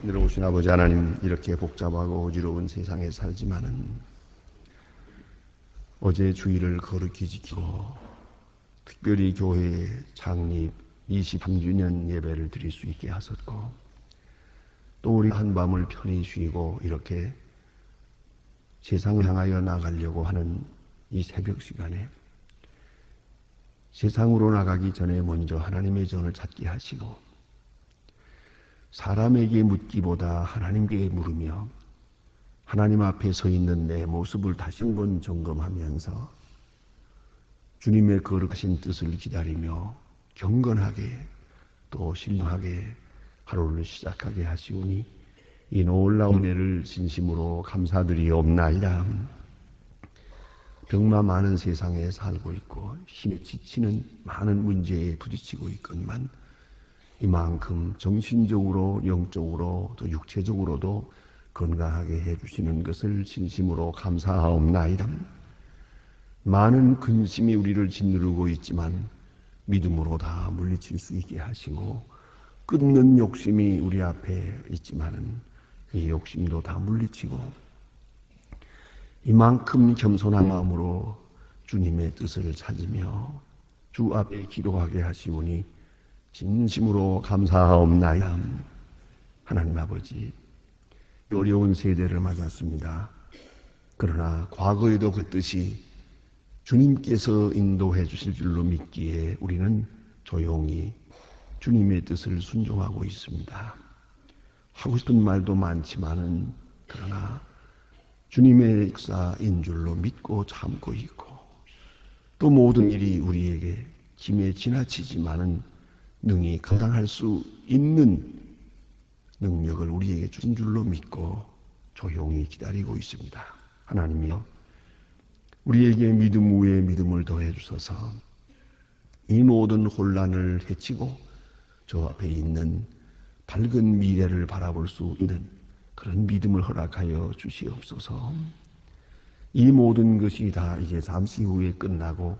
늘어오신 아버지 하나님, 이렇게 복잡하고 어지러운 세상에 살지만은 어제 주일을 거룩히 지키고 특별히 교회 창립 23주년 예배를 드릴 수 있게 하셨고, 또 우리 한밤을 편히 쉬고 이렇게 세상을 향하여 나가려고 하는 이 새벽 시간에 세상으로 나가기 전에 먼저 하나님의 전을 찾게 하시고, 사람에게 묻기보다 하나님께 물으며 하나님 앞에 서 있는 내 모습을 다시 한번 점검하면서 주님의 거룩하신 뜻을 기다리며 경건하게 또 신령하게 하루를 시작하게 하시오니 이 놀라운 은혜를 진심으로 감사드리옵나이다. 병마 많은 세상에 살고 있고 힘에 지치는 많은 문제에 부딪히고 있건만 이만큼 정신적으로 영적으로 또 육체적으로도 건강하게 해주시는 것을 진심으로 감사하옵나이다. 많은 근심이 우리를 짓누르고 있지만 믿음으로 다 물리칠 수 있게 하시고, 끊는 욕심이 우리 앞에 있지만은 이 욕심도 다 물리치고 이만큼 겸손한 마음으로 주님의 뜻을 찾으며 주 앞에 기도하게 하시오니 진심으로 감사하옵나이다. 하나님 아버지, 어려운 세대를 맞았습니다. 그러나 과거에도 그 뜻이 주님께서 인도해 주실 줄로 믿기에 우리는 조용히 주님의 뜻을 순종하고 있습니다. 하고 싶은 말도 많지만은 그러나 주님의 역사인 줄로 믿고 참고 있고, 또 모든 일이 우리에게 짐에 지나치지만은 능히 감당할 수 있는 능력을 우리에게 준 줄로 믿고 조용히 기다리고 있습니다. 하나님이여, 우리에게 믿음 위에 믿음을 더해 주셔서 이 모든 혼란을 헤치고 저 앞에 있는 밝은 미래를 바라볼 수 있는 그런 믿음을 허락하여 주시옵소서. 이 모든 것이 다 이제 잠시 후에 끝나고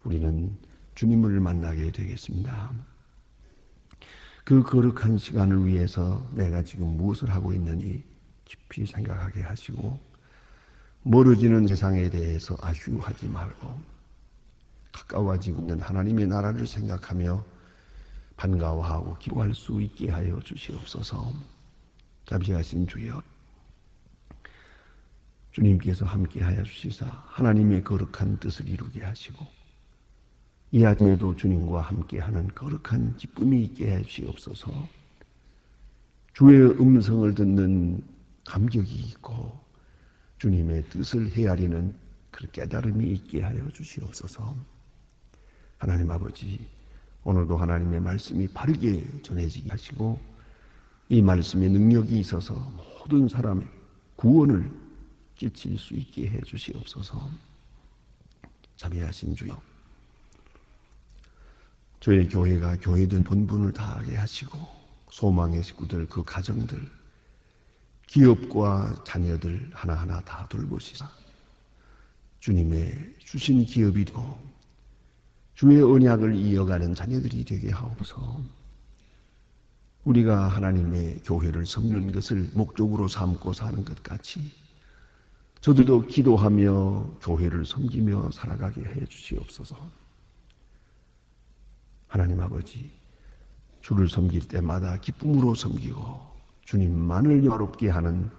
우리는 주님을 만나게 되겠습니다. 그 거룩한 시간을 위해서 내가 지금 무엇을 하고 있는지 깊이 생각하게 하시고, 멀어지는 세상에 대해서 아쉬워하지 말고 가까워지고 있는 하나님의 나라를 생각하며 반가워하고 기도할 수 있게 하여 주시옵소서. 잠시하신 주여, 주님께서 함께하여 주시사 하나님의 거룩한 뜻을 이루게 하시고 이 아침에도 주님과 함께하는 거룩한 기쁨이 있게 해 주시옵소서. 주의 음성을 듣는 감격이 있고 주님의 뜻을 헤아리는 그 깨달음이 있게 하여 주시옵소서. 하나님 아버지, 오늘도 하나님의 말씀이 바르게 전해지게 하시고 이 말씀의 능력이 있어서 모든 사람의 구원을 끼칠 수 있게 해 주시옵소서. 자비하신 주여, 저희 교회가 교회된 본분을 다하게 하시고 소망의 식구들, 그 가정들, 기업과 자녀들 하나하나 다 돌보시사 주님의 주신 기업이 되고 주의 언약을 이어가는 자녀들이 되게 하옵소서. 우리가 하나님의 교회를 섬기는 것을 목적으로 삼고 사는 것 같이 저들도 기도하며 교회를 섬기며 살아가게 해 주시옵소서. 하나님 아버지, 주를 섬길 때마다 기쁨으로 섬기고 주님만을 영화롭게 하는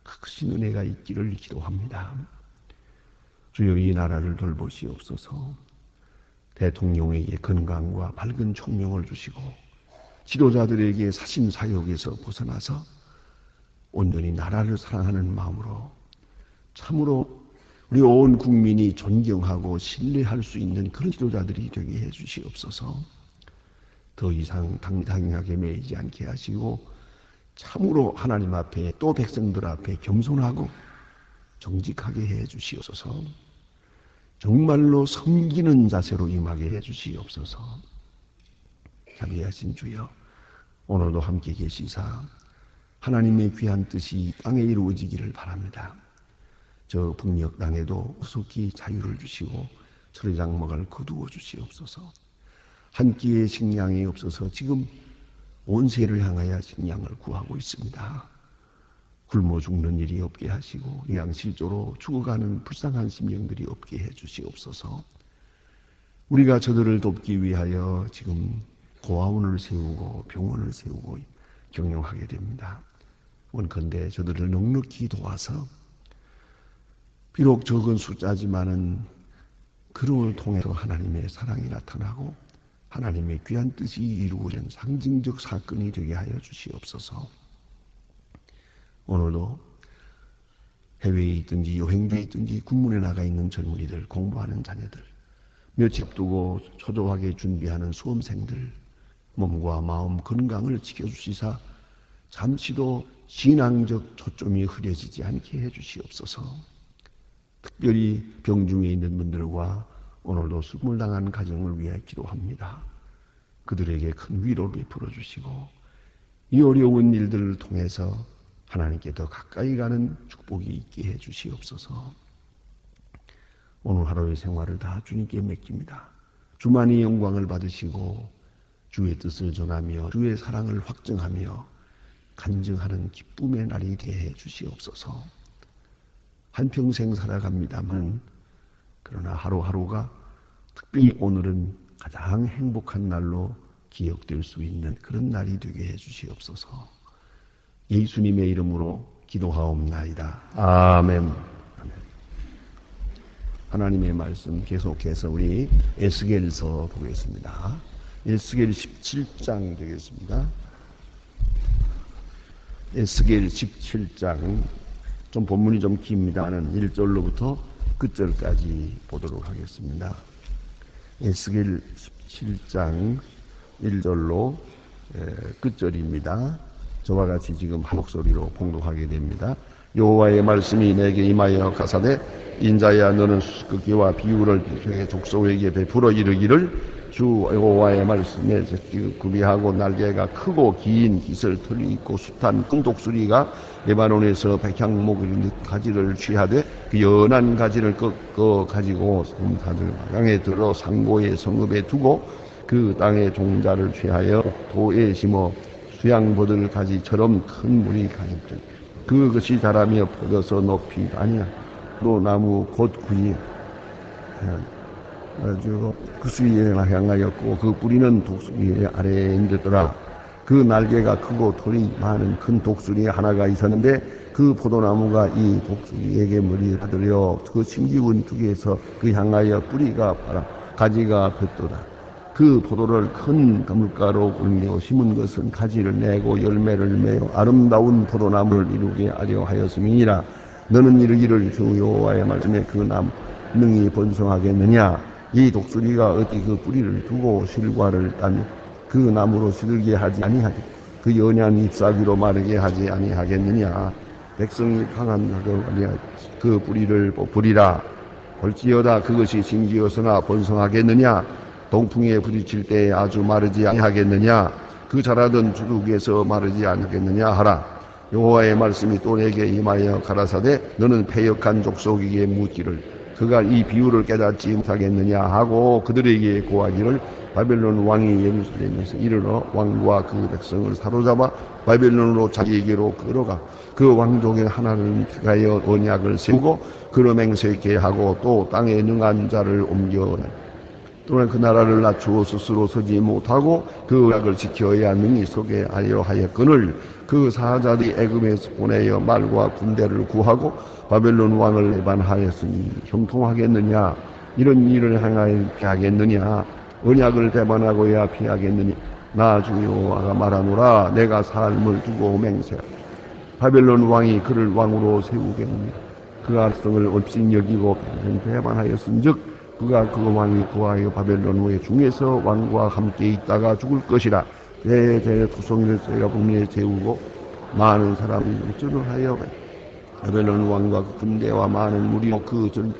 크신 은혜가 있기를 기도합니다. 주여, 이 나라를 돌보시옵소서. 대통령에게 건강과 밝은 총명을 주시고 지도자들에게 사신 사욕에서 벗어나서 온전히 나라를 사랑하는 마음으로 참으로 우리 온 국민이 존경하고 신뢰할 수 있는 그런 지도자들이 되게 해 주시옵소서. 더 이상 당당하게 매이지 않게 하시고 참으로 하나님 앞에 또 백성들 앞에 겸손하고 정직하게 해 주시옵소서. 정말로 섬기는 자세로 임하게 해 주시옵소서. 자비하신 주여, 오늘도 함께 계시사 하나님의 귀한 뜻이 땅에 이루어지기를 바랍니다. 저 북녘 땅에도 속히 자유를 주시고 서리장막을 거두어 주시옵소서. 한 끼의 식량이 없어서 지금 온 세를 향하여 식량을 구하고 있습니다. 굶어 죽는 일이 없게 하시고 영양실조로 죽어가는 불쌍한 심령들이 없게 해주시옵소서. 우리가 저들을 돕기 위하여 지금 고아원을 세우고 병원을 세우고 경영하게 됩니다. 원컨대 저들을 넉넉히 도와서 비록 적은 숫자지만은 그를 통해서 하나님의 사랑이 나타나고 하나님의 귀한 뜻이 이루어진 상징적 사건이 되게 하여 주시옵소서. 오늘도 해외에 있든지 여행지에 있든지 군문에 나가 있는 젊은이들, 공부하는 자녀들, 며칠 앞두고 초조하게 준비하는 수험생들, 몸과 마음 건강을 지켜주시사 잠시도 신앙적 초점이 흐려지지 않게 해주시옵소서. 특별히 병중에 있는 분들과 오늘도 수금을 당한 가정을 위해 기도합니다. 그들에게 큰 위로를 베풀어 주시고 이 어려운 일들을 통해서 하나님께 더 가까이 가는 축복이 있게 해 주시옵소서. 오늘 하루의 생활을 다 주님께 맡깁니다. 주만이 영광을 받으시고 주의 뜻을 전하며 주의 사랑을 확증하며 간증하는 기쁨의 날이 되게 해 주시옵소서. 한평생 살아갑니다만 그러나 하루하루가 특별히 오늘은 가장 행복한 날로 기억될 수 있는 그런 날이 되게 해 주시옵소서. 예수님의 이름으로 기도하옵나이다. 아멘. 하나님의 말씀 계속해서 우리 에스겔서 보겠습니다. 에스겔 17장 되겠습니다. 에스겔 17장 좀 본문이 좀 깁니다는 1절로부터 끝절까지 보도록 하겠습니다. 에스겔 17장 1절로 끝절입니다. 저와 같이 지금 한 목소리로 봉독하게 됩니다. 여호와의 말씀이 내게 임하여 가사대 인자야 너는 수수께끼와 비유를 백성의 족속에게 베풀어 이르기를 주 여호와의 말씀에 구비하고 날개가 크고 긴 깃을 털이 있고 숱한 큰 독수리가 레바논에서 백향목 가지를 취하되 그 연한 가지를 꺾어 가지고 섬사들 강에 들어 상고의 성읍에 두고 그 땅의 종자를 취하여 도에 심어 수양버들 가지처럼 큰 물이 가득 그것이 자라며 퍼져서 높이 아니야 또 나무 곧 구이 아주 그 수위에 향하였고 그 뿌리는 독수리 아래에 있더라. 그 날개가 크고 털이 많은 큰 독수리 하나가 있었는데 그 포도나무가 이 독수리에게 머리 받으려 그 심기운 두개에서 그 향하여 뿌리가 바라 가지가 폈도다. 그 포도를 큰 가물가로 굴며 심은 것은 가지를 내고 열매를 매어 아름다운 포도나무를 이루게 하려 하였음이니라. 너는 이르기를 주 여호와의 말씀에 그 나무 능히 번성하겠느냐. 이 독수리가 어디 그 뿌리를 두고 실과를 따며 그 나무로 시들게 하지 아니하지 그 연한 잎사귀로 마르게 하지 아니하겠느냐. 백성이 강한 낙을 아니하지 그 뿌리를 뽑으리라. 볼지어다 그것이 심기어서나 번성하겠느냐. 동풍에 부딪힐 때에 아주 마르지 아니하겠느냐. 그 자라던 주둑에서 마르지 않겠느냐 하라. 여호와의 말씀이 또 내게 임하여 가라사대 너는 패역한 족속에게 묻기를 그가 이 비유를 깨닫지 못하겠느냐 하고 그들에게 고하기를 바벨론 왕이 예루살렘에서 이르러 왕과 그 백성을 사로잡아 바벨론으로 자기에게로 끌어가 그 왕족의 하나를 위하여 언약을 세우고 그로 맹세케 하고 또 땅에 능한 자를 옮겨 또는 그 나라를 낮추어 스스로 서지 못하고 그 언약을 지켜야 능히 서게 하려 하였거늘 그 사자들이 애굽에서 보내어 말과 군대를 구하고 바벨론 왕을 배반하였으니 형통하겠느냐. 이런 일을 행하여 피하겠느냐. 언약을 배반하고야 피하겠느냐. 나 주 여호와가 말하노라. 내가 삶을 두고 맹세하라. 바벨론 왕이 그를 왕으로 세우겠느냐. 그 악성을 업신여기고 배반하였은즉 그가 그 왕이 구하여 바벨론 후에 중에서 왕과 함께 있다가 죽을 것이라. 대대 토성을 저희가 분명히 세우고 많은 사람이 역전을 하여 바벨론 왕과 그 군대와 많은 무리 그전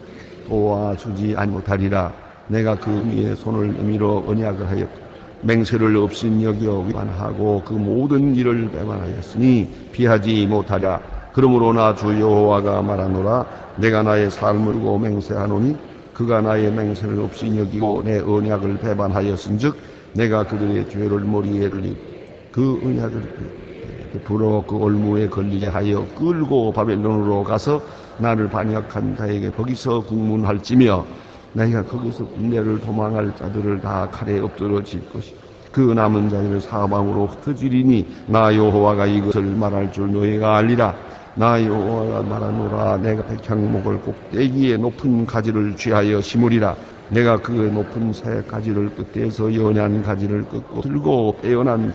도와주지 못하리라. 내가 그 위에 손을 내밀어 언약을 하여 맹세를 없인 여겨 위반하고 그 모든 일을 배반하였으니 피하지 못하랴. 그러므로 나 주 여호와가 말하노라. 내가 나의 삶을 두고 맹세하노니 그가 나의 맹세를 없인 여기고 내 언약을 배반하였은즉 내가 그들의 죄를 머리에 들리고 그 언약을 부러 그 올무에 걸리게 하여 끌고 바벨론으로 가서 나를 반역한 자에게 거기서 국문할지며 내가 거기서 군대를 도망할 자들을 다 칼에 엎드러질 것이 그 남은 자들을 사방으로 흩어지리니 나 여호와가 이것을 말할 줄 너희가 알리라. 나 여호와가 말하노라. 내가 백향목을 꼭대기에 높은 가지를 취하여 심으리라. 내가 그 높은 새 가지를 끝에서 연한 가지를 꺾고 들고 빼어난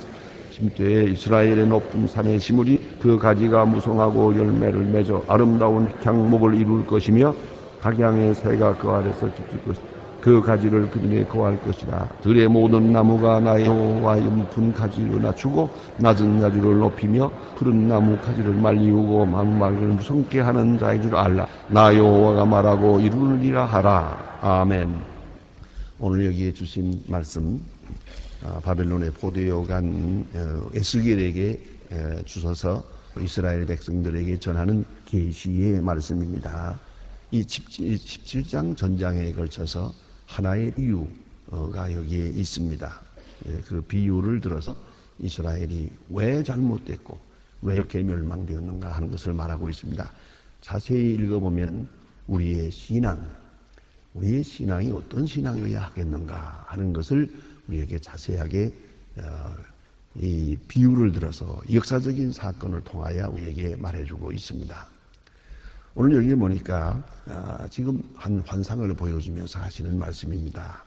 심대에 이스라엘의 높은 산에 심으리. 그 가지가 무성하고 열매를 맺어 아름다운 백향목을 이룰 것이며 각양의 새가 그 아래서 깃들 것이다. 그 가지를 그중에 거할 것이다. 들의 모든 나무가 나의 여호와의 높은 가지를 낮추고 낮은 가지를 높이며 푸른 나무 가지를 말리우고 망막을 무성케 하는 자인 줄 알라. 나 여호와가 말하고 이루느니라 하라. 아멘. 오늘 여기에 주신 말씀 바벨론의 포도에 간 에스겔에게 주셔서 이스라엘 백성들에게 전하는 계시의 말씀입니다. 이 17장 전장에 걸쳐서 하나의 비유가 여기에 있습니다. 그 비유를 들어서 이스라엘이 왜 잘못됐고 왜 이렇게 멸망되었는가 하는 것을 말하고 있습니다. 자세히 읽어보면 우리의 신앙이 어떤 신앙이어야 하겠는가 하는 것을 우리에게 자세하게 이 비유를 들어서 역사적인 사건을 통하여 우리에게 말해주고 있습니다. 오늘 여기 보니까 지금 한 환상을 보여주면서 하시는 말씀입니다.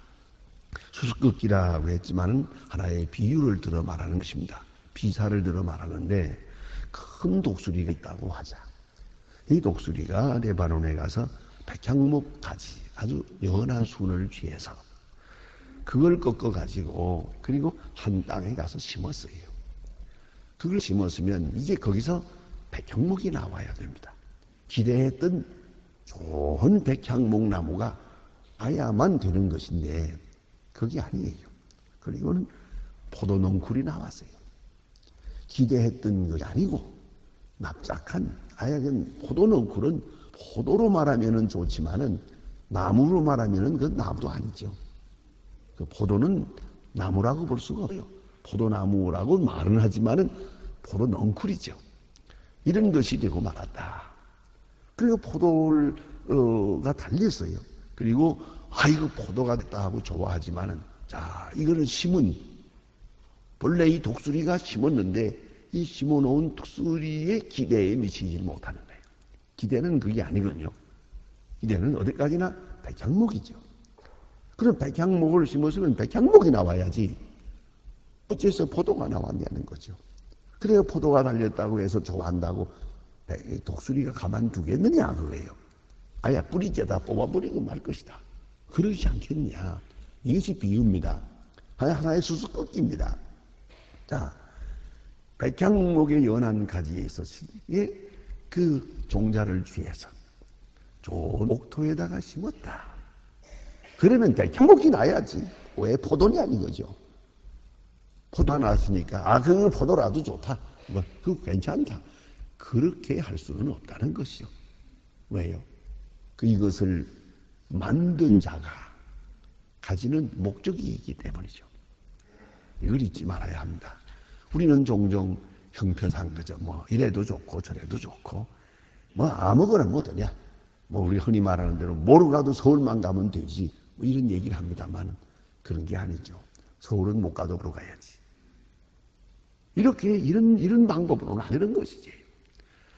수수께끼라고 했지만 하나의 비유를 들어 말하는 것입니다. 비사를 들어 말하는데 큰 독수리가 있다고 하자. 이 독수리가 레바논에 가서 백향목 가지 아주 연한 순을 취해서 그걸 꺾어가지고 그리고 한 땅에 가서 심었어요. 그걸 심었으면 이제 거기서 백향목이 나와야 됩니다. 기대했던 좋은 백향목 나무가 아야만 되는 것인데 그게 아니에요. 그리고는 포도넝쿨이 나왔어요. 기대했던 것이 아니고 납작한 하얀 포도넝쿨은 포도로 말하면 좋지만은 나무로 말하면 그 나무도 아니죠. 그 포도는 나무라고 볼 수가 없어요. 포도나무라고 말은 하지만은 포도넝쿨이죠. 이런 것이 되고 말았다. 그리고 포도가 달렸어요. 그리고 이거 포도가 됐다 하고 좋아하지만은 자 이거는 본래 이 독수리가 심었는데 이 심어놓은 독수리의 기대에 미치지 못하는 거예요. 기대는 그게 아니거든요. 기대는 어디까지나 백향목이죠. 그럼 백향목을 심었으면 백향목이 나와야지 어째서 포도가 나왔냐는 거죠. 그래야 포도가 달렸다고 해서 좋아한다고 독수리가 가만두겠느냐 그거예요. 아야 뿌리째다 뽑아버리고 말 것이다. 그러지 않겠냐. 이것이 비유입니다. 하나의 수수께끼입니다. 자, 백향목의 연한 가지에 있어서 그 종자를 취해서 좋은 옥토에다가 심었다. 그러면 백향목이 나야지. 왜 포도냐 이거죠. 포도가 나왔으니까 그 포도라도 좋다. 그거 괜찮다. 그렇게 할 수는 없다는 것이요. 왜요? 이것을 만든 자가 가지는 목적이 있기 때문이죠. 이걸 잊지 말아야 합니다. 우리는 종종 형편상 그저 이래도 좋고 저래도 좋고 아무거나 뭐더냐. 우리 흔히 말하는 대로 뭐로 가도 서울만 가면 되지. 이런 얘기를 합니다만 그런 게 아니죠. 서울은 못 가도 보러 가야지. 이런 방법으로는 안 되는 것이지.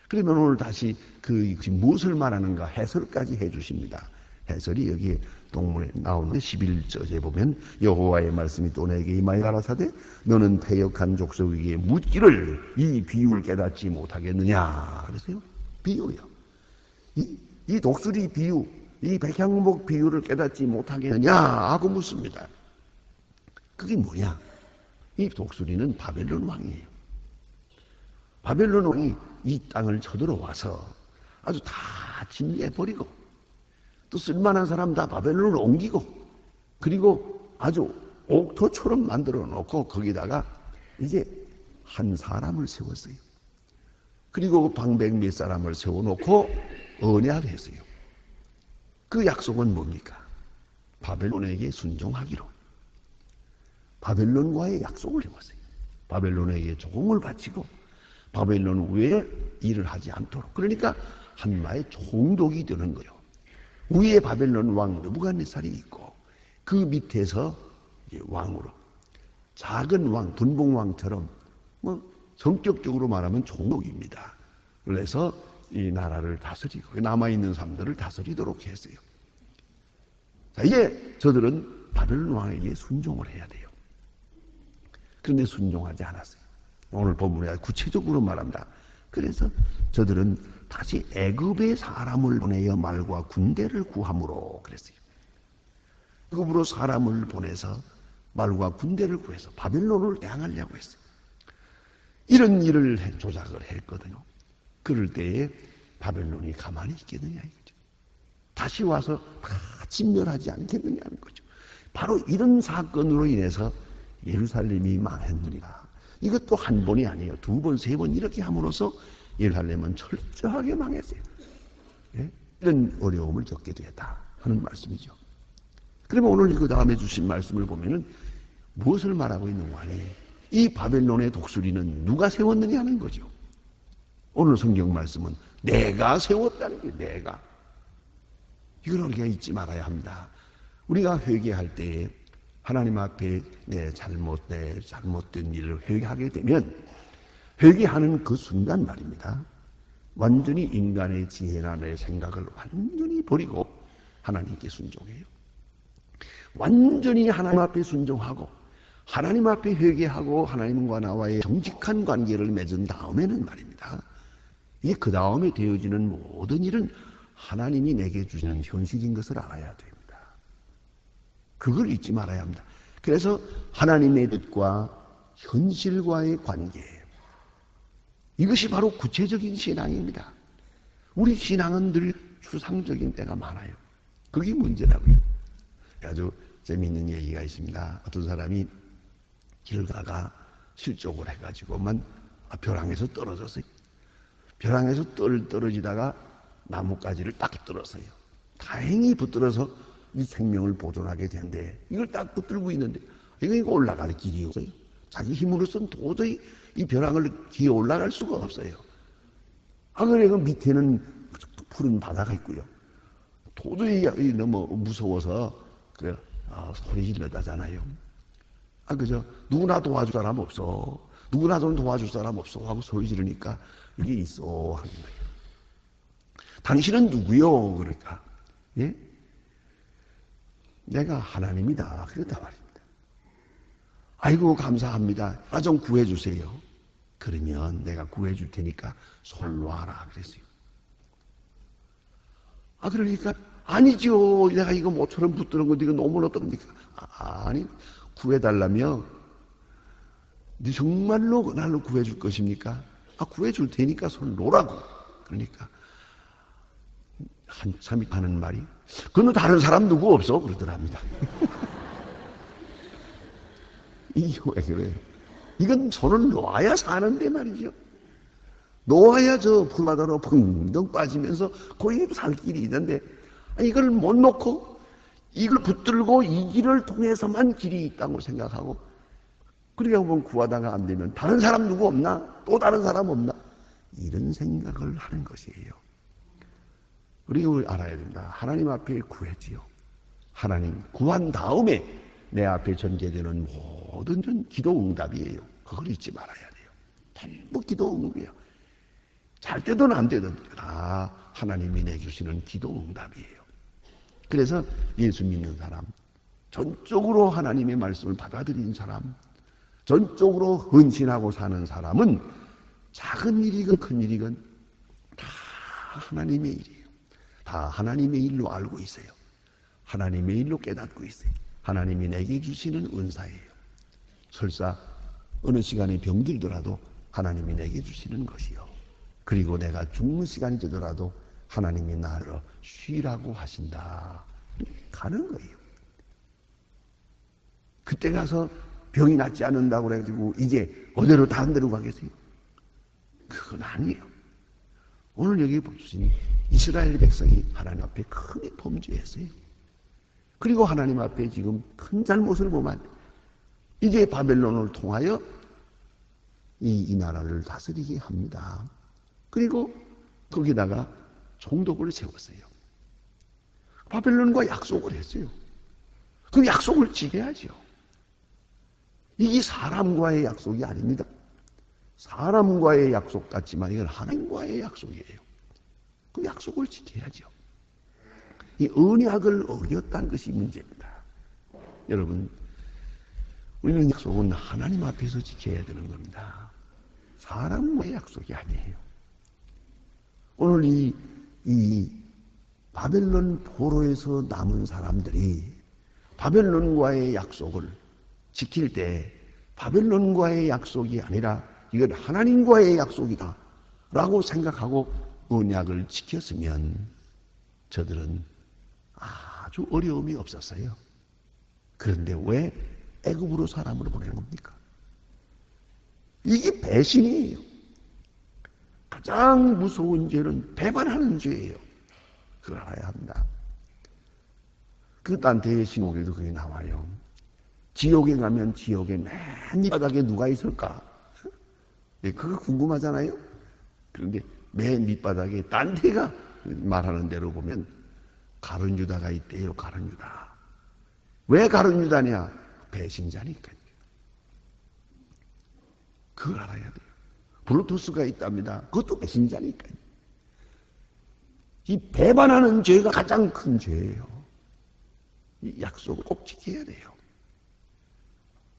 그러면 오늘 다시 무엇을 말하는가 해설까지 해 주십니다. 해설이 여기에 동문에 나오는데 11절에 보면 여호와의 말씀이 또 내게 임하여 가라사대 너는 패역한 족속에게 묻기를 이 비유를 깨닫지 못하겠느냐. 그러세요. 비유요. 이 독수리 비유, 이 백향목 비유를 깨닫지 못하겠느냐 하고 묻습니다. 그게 뭐냐? 이 독수리는 바벨론 왕이에요. 바벨론 왕이 이 땅을 쳐들어와서 아주 다 침략해버리고 또 쓸만한 사람 다 바벨론으로 옮기고 그리고 아주 옥토처럼 만들어 놓고 거기다가 이제 한 사람을 세웠어요. 그리고 방백 몇 사람을 세워놓고 언약을 했어요. 그 약속은 뭡니까? 바벨론에게 순종하기로. 바벨론과의 약속을 해왔어요. 바벨론에게 종을 바치고 바벨론 외에 일을 하지 않도록. 그러니까 한마의 총독이 되는 거예요. 위에 바벨론 왕 느부갓네살이 있고 그 밑에서 왕으로 작은 왕, 분봉왕처럼 성격적으로 말하면 총독입니다. 그래서 이 나라를 다스리고 남아있는 사람들을 다스리도록 했어요. 자, 이제 저들은 바벨론 왕에게 순종을 해야 돼요. 그런데 순종하지 않았어요. 오늘 본문에 구체적으로 말합니다. 그래서 저들은 다시 애굽에 사람을 보내어 말과 군대를 구함으로 그랬어요. 애굽으로 사람을 보내서 말과 군대를 구해서 바벨론을 대항하려고 했어요. 이런 일을 조작을 했거든요. 그럴 때에 바벨론이 가만히 있겠느냐 이거죠. 다시 와서 다 진멸하지 않겠느냐는 거죠. 바로 이런 사건으로 인해서 예루살렘이 망했느니라. 이것도 한 번이 아니에요. 두 번, 세 번 이렇게 함으로써 예루살렘은 철저하게 망했어요. 예? 이런 어려움을 겪게 되었다 하는 말씀이죠. 그러면 오늘 그 다음에 주신 말씀을 보면은 무엇을 말하고 있는 거니? 이 바벨론의 독수리는 누가 세웠느냐 하는 거죠. 오늘 성경 말씀은 내가 세웠다는 게 내가. 이걸 우리가 잊지 말아야 합니다. 우리가 회개할 때에 하나님 앞에 내 잘못된 일을 회개하게 되면 회개하는 그 순간 말입니다. 완전히 인간의 지혜나 내 생각을 완전히 버리고 하나님께 순종해요. 완전히 하나님 앞에 순종하고 하나님 앞에 회개하고 하나님과 나와의 정직한 관계를 맺은 다음에는 말입니다. 이게 그 다음에 되어지는 모든 일은 하나님이 내게 주시는 현실인 것을 알아야 됩니다. 그걸 잊지 말아야 합니다. 그래서 하나님의 뜻과 현실과의 관계예요. 이것이 바로 구체적인 신앙입니다. 우리 신앙은 늘 추상적인 때가 많아요. 그게 문제라고요. 아주 재미있는 얘기가 있습니다. 어떤 사람이 길 가다가 실족을 해가지고만 벼랑에서 떨어졌어요. 벼랑에서 떨어지다가 나뭇가지를 딱 떨었어요. 다행히 붙들어서 이 생명을 보존하게 된대. 이걸 딱 붙들고 있는데 이거 올라갈 길이 없어요. 자기 힘으로서는 도저히 이 벼랑을 기어 올라갈 수가 없어요. 그래 그 밑에는 푸른 바다가 있고요. 도저히 너무 무서워서 그래 소리 질렀다잖아요. 그죠? 누구나 도와줄 사람 없어. 누구나 좀 도와줄 사람 없어 하고 소리 지르니까 이게 있어 하는 거예요. 당신은 누구요? 그러니까 예? 내가 하나님이다. 그랬단 말입니다. 아이고 감사합니다. 좀 구해주세요. 그러면 내가 구해줄 테니까 손 놔라 그랬어요. 그러니까 아니죠. 내가 이거 모처럼 붙드는 건데 이거 놓으면 어떡합니까? 아니 구해달라며 네 정말로 날로 구해줄 것입니까? 구해줄 테니까 손 놓으라고. 그러니까 한참이 하는 말이 그는 다른 사람 누구 없어? 그러더랍니다. 이게 왜 그래요? 이건 손을 놓아야 사는데 말이죠. 놓아야 저 풀바다로 펑덩 빠지면서 거기 살 길이 있는데 이걸 못 놓고 이걸 붙들고 이 길을 통해서만 길이 있다고 생각하고 그러게 보면 구하다가 안 되면 다른 사람 누구 없나? 또 다른 사람 없나? 이런 생각을 하는 것이에요. 우리가 알아야 된다. 하나님 앞에 구했지요. 하나님 구한 다음에 내 앞에 전개되는 모든 전 기도 응답이에요. 그걸 잊지 말아야 돼요. 전부 기도 응답이에요. 잘 때든 안 되든 다 하나님이 내주시는 기도 응답이에요. 그래서 예수 믿는 사람, 전적으로 하나님의 말씀을 받아들인 사람, 전적으로 헌신하고 사는 사람은 작은 일이건 큰 일이건 다 하나님의 일이에요. 다 하나님의 일로 알고 있어요. 하나님의 일로 깨닫고 있어요. 하나님이 내게 주시는 은사예요. 설사 어느 시간에 병들더라도 하나님이 내게 주시는 것이요. 그리고 내가 죽는 시간이 되더라도 하나님이 나를 쉬라고 하신다. 가는 거예요. 그때 가서 병이 낫지 않는다고 그래가지고 이제 어디로 다른 데로 가겠어요? 그건 아니에요. 오늘 여기 보시니 이스라엘 백성이 하나님 앞에 크게 범죄했어요. 그리고 하나님 앞에 지금 큰 잘못을 보면 이제 바벨론을 통하여 이 나라를 다스리게 합니다. 그리고 거기다가 총독을 세웠어요. 바벨론과 약속을 했어요. 그 약속을 지켜야죠. 이게 사람과의 약속이 아닙니다. 사람과의 약속 같지만 이건 하나님과의 약속이에요. 그 약속을 지켜야죠. 이 언약을 어겼다는 것이 문제입니다. 여러분, 우리는 약속은 하나님 앞에서 지켜야 되는 겁니다. 사람과의 약속이 아니에요. 오늘 이 바벨론 포로에서 남은 사람들이 바벨론과의 약속을 지킬 때 바벨론과의 약속이 아니라 이건 하나님과의 약속이다 라고 생각하고 언약을 지켰으면 저들은 아주 어려움이 없었어요. 그런데 왜 애굽으로 사람을 보내는 겁니까? 이게 배신이에요. 가장 무서운 죄는 배반하는 죄예요. 그걸 알아야 합니다. 그 단테의 신곡에도 그게 나와요. 지옥에 가면 지옥에 맨 밑바닥에 누가 있을까? 그거 궁금하잖아요. 그런데 맨 밑바닥에 단테가 말하는 대로 보면 가룟 유다가 있대요. 가룟 유다. 왜 가룟 유다냐? 배신자니까요. 그걸 알아야 돼요. 블루투스가 있답니다. 그것도 배신자니까요. 이 배반하는 죄가 가장 큰 죄예요. 이 약속을 꼭 지켜야 돼요.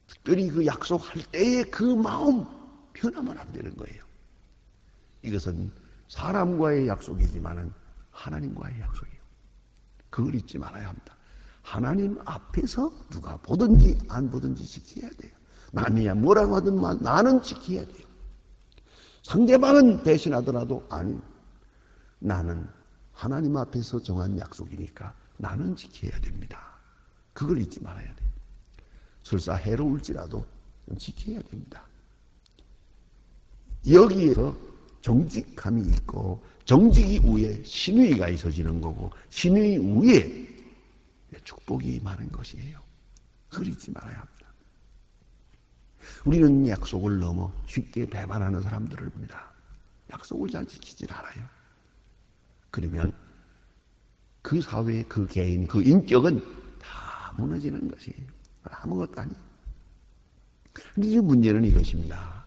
특별히 그 약속할 때의 그 마음 변하면 안 되는 거예요. 이것은 사람과의 약속이지만은 하나님과의 약속이에요. 그걸 잊지 말아야 합니다. 하나님 앞에서 누가 보든지 안 보든지 지켜야 돼요. 남이야 뭐라고 하든 나는 지켜야 돼요. 상대방은 배신하더라도 아니, 나는 하나님 앞에서 정한 약속이니까 나는 지켜야 됩니다. 그걸 잊지 말아야 돼요. 설사 해로울지라도 지켜야 됩니다. 여기에서 정직함이 있고 정직이 위에 신의가 있어지는 거고 신의 위에 축복이 많은 것이에요. 그걸 잊지 말아야 합니다. 우리는 약속을 넘어 쉽게 배반하는 사람들을 봅니다. 약속을 잘 지키질 않아요. 그러면 그 사회, 그 개인, 그 인격은 다 무너지는 것이에요. 아무것도 아니에요. 그런데 문제는 이것입니다.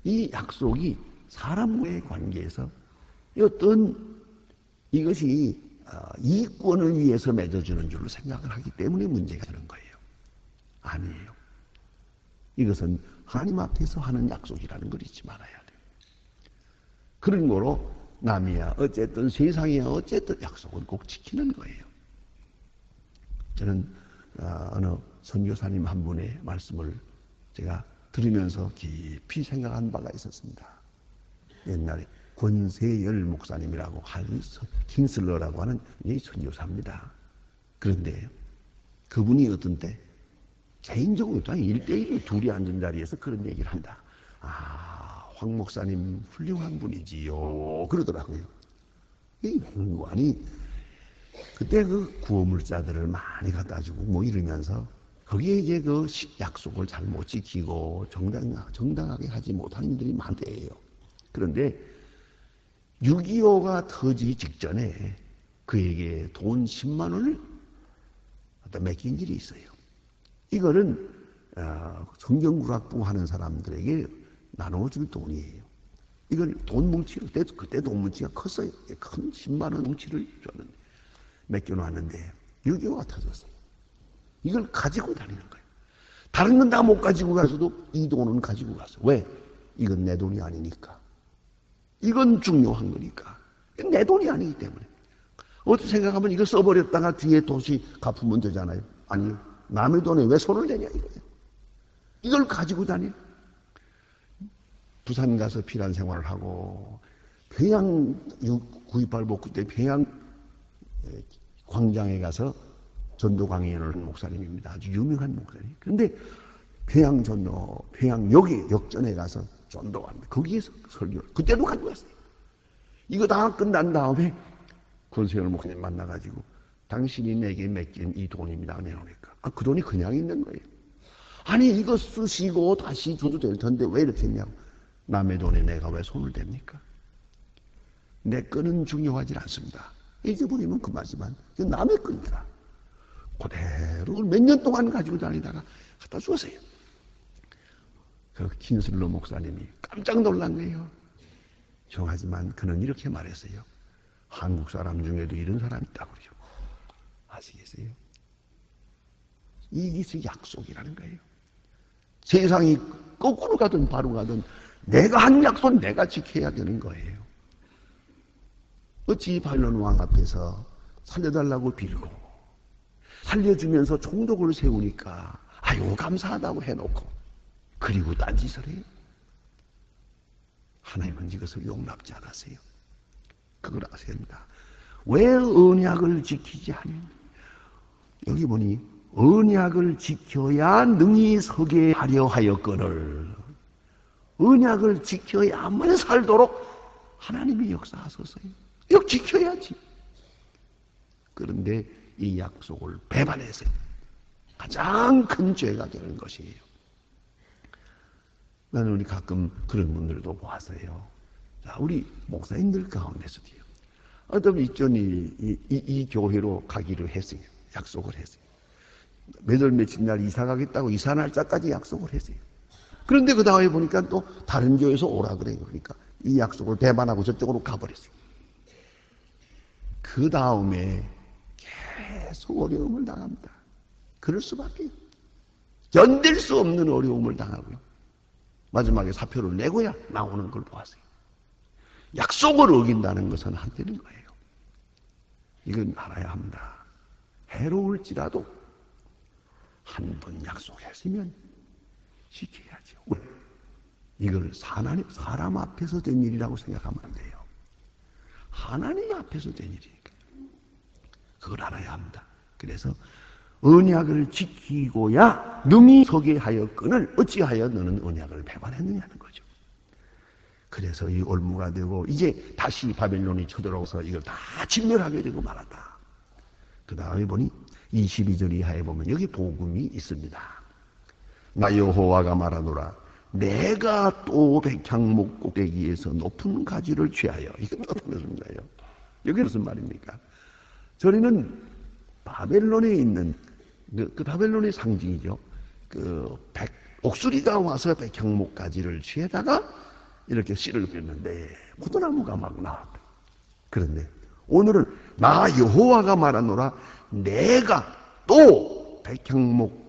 이 약속이 사람과의 관계에서 어떤 이것이 이익권을 위해서 맺어주는 줄로 생각을 하기 때문에 문제가 되는 거예요. 아니에요. 이것은 하나님 앞에서 하는 약속이라는 걸 잊지 말아야 돼요. 그런 거로 남이야 어쨌든 세상이야 어쨌든 약속은 꼭 지키는 거예요. 저는 어느 선교사님 한 분의 말씀을 제가 들으면서 깊이 생각한 바가 있었습니다. 옛날에 권세열 목사님이라고 한스 킹슬러라고 하는 이 선교사입니다. 그런데 그분이 어떤 때 개인적으로 1대1로 둘이 앉은 자리에서 그런 얘기를 한다. 황 목사님 훌륭한 분이지요. 그러더라고요. 이 행관이 그때 그 구호물자들을 많이 갖다 주고 뭐 이러면서 거기에 이제 그 약속을 잘 못 지키고 정당하게 하지 못하는 일들이 많대요. 그런데 6.25가 터지기 직전에 그에게 돈 10만 원을 맡긴 일이 있어요. 이거는 성경구락부 하는 사람들에게 나눠줄 돈이에요. 이걸 돈 뭉치가 그때 돈 뭉치가 컸어요. 큰 10만 원 뭉치를 줬는데 맡겨놨는데 6.25가 터졌어요. 이걸 가지고 다니는 거예요. 다른 건 다 못 가지고 가서도 이 돈은 가지고 갔어. 왜? 이건 내 돈이 아니니까. 이건 중요한 거니까. 내 돈이 아니기 때문에. 어떻게 생각하면 이거 써버렸다가 뒤에 도시 갚으면 되잖아요. 아니요. 남의 돈에 왜 손을 대냐 이거예요. 이걸 가지고 다녀. 부산 가서 피난 생활을 하고 평양 9.28 복구 때 평양 광장에 가서 전도 강연을 한 목사님입니다. 아주 유명한 목사님. 그런데 평양 전도, 평양역에 역전에 가서 전도합니다. 거기에서 설교를 그때도 가지고 갔어요. 이거 다 끝난 다음에 권세열 목사님 만나가지고 당신이 내게 맡긴 이 돈입니다. 내놓으니까 그 돈이 그냥 있는 거예요. 아니 이거 쓰시고 다시 줘도 될 텐데 왜 이렇게 했냐고. 남의 돈에 내가 왜 손을 댑니까? 내 거는 중요하지 않습니다. 잊어버리면 그만이지만 남의 겁니다. 그대로 몇 년 동안 가지고 다니다가 갖다 주었어요. 그 김슬로 목사님이 깜짝 놀란 거예요. 하지만 그는 이렇게 말했어요. 한국 사람 중에도 이런 사람이 있다고 그러죠. 아시겠어요? 이게 약속이라는 거예요. 세상이 거꾸로 가든 바로 가든 내가 한 약속 내가 지켜야 되는 거예요. 어찌 바빌론 왕 앞에서 살려달라고 빌고 살려주면서 총독을 세우니까 아유 감사하다고 해놓고 그리고 딴짓을 해요. 하나님은 이것을 용납지 않았어요. 그걸 아셔야 됩니다. 왜 언약을 지키지 않느냐? 여기 보니 언약을 지켜야 능히 서게 하려 하였거늘 언약을 지켜야만 살도록 하나님이 역사하셨어요. 이거 지켜야지. 그런데 이 약속을 배반해서 가장 큰 죄가 되는 것이에요. 나는 우리 가끔 그런 분들도 보았어요. 자, 우리 목사님들 가운데서도요. 어떤 있전이 이 교회로 가기로 했어요. 약속을 했어요. 몇월 며칠 날 이사 가겠다고 이사 날짜까지 약속을 했어요. 그런데 그 다음에 보니까 또 다른 교회에서 오라 그래요. 그러니까 이 약속을 배반하고 저쪽으로 가버렸어요. 그 다음에 계속 어려움을 당합니다. 그럴 수밖에 견딜 수 없는 어려움을 당하고요. 마지막에 사표를 내고야 나오는 걸 보았어요. 약속을 어긴다는 것은 안 되는 거예요. 이건 알아야 합니다. 해로울지라도 한 번 약속했으면 지켜야죠. 왜? 이걸 사람 앞에서 된 일이라고 생각하면 안 돼요. 하나님 앞에서 된 일이니까. 그걸 알아야 합니다. 그래서 언약을 지키고야 능히 서게 하였거늘 어찌하여 너는 언약을 배반했느냐는 거죠. 그래서 이 올무가 되고 이제 다시 바벨론이 쳐들어와서 이걸 다 진멸하게 되고 말았다. 그 다음에 보니 22절 이하에 보면 여기 복음이 있습니다. 나 여호와가 말하노라 내가 또 백향목 꼭대기에서 높은 가지를 취하여 이건 무슨 거예요? 여기 무슨 말입니까? 저희는 바벨론에 있는 그 바벨론의 상징이죠. 옥수리가 와서 백향목 가지를 취해다가 이렇게 씨를 뺐는데 포도나무가 막 나왔다. 그런데 오늘은 나 여호와가 말하노라 내가 또 백향목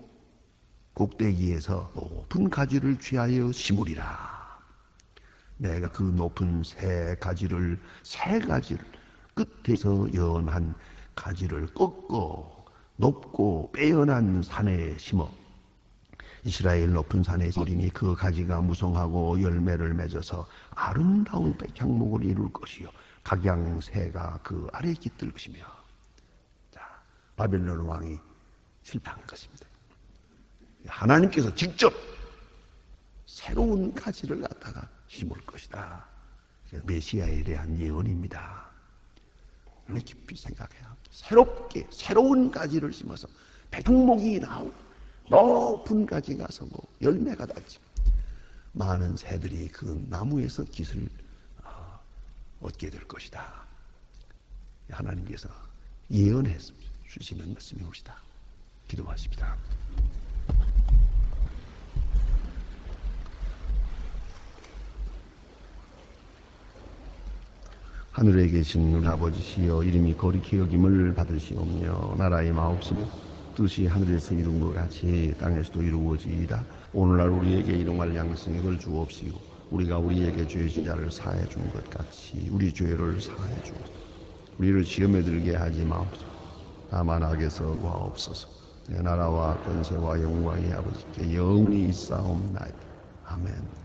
꼭대기에서 높은 가지를 취하여 심으리라. 내가 그 높은 새 가지를 끝에서 연한 가지를 꺾고 높고 빼어난 산에 심어 이스라엘 높은 산에 심으리니 그 가지가 무성하고 열매를 맺어서 아름다운 백향목을 이룰 것이요 각양새가 그 아래에 깃들 것이며. 자, 바벨론 왕이 실패한 것입니다. 하나님께서 직접 새로운 가지를 갖다가 심을 것이다. 메시아에 대한 예언입니다. 깊이 생각해야 합니다. 새롭게 새로운 가지를 심어서 백향목이 나오고 높은 가지가 서고 열매가 닿지 많은 새들이 그 나무에서 깃을 얻게 될 것이다. 하나님께서 예언해서 주시는 말씀이옵시다. 기도하십니다. 하늘에 계신 우리 아버지시여 이름이 거룩히 여김을 받으시오며 나라의 마옵소서 뜻이 하늘에서 이룬 것 같이 땅에서도 이루어지이다. 오늘날 우리에게 일용할 양식을 주옵시고 우리가 우리에게 죄 지자를 사해 준 것 같이 우리 죄를 사해 주옵소서. 우리를 시험에 들게 하지 마옵소서. 다만 악에서 구하옵소서. 내 나라와 권세와 영광이 아버지께 영원히 있사옵나이다. 아멘.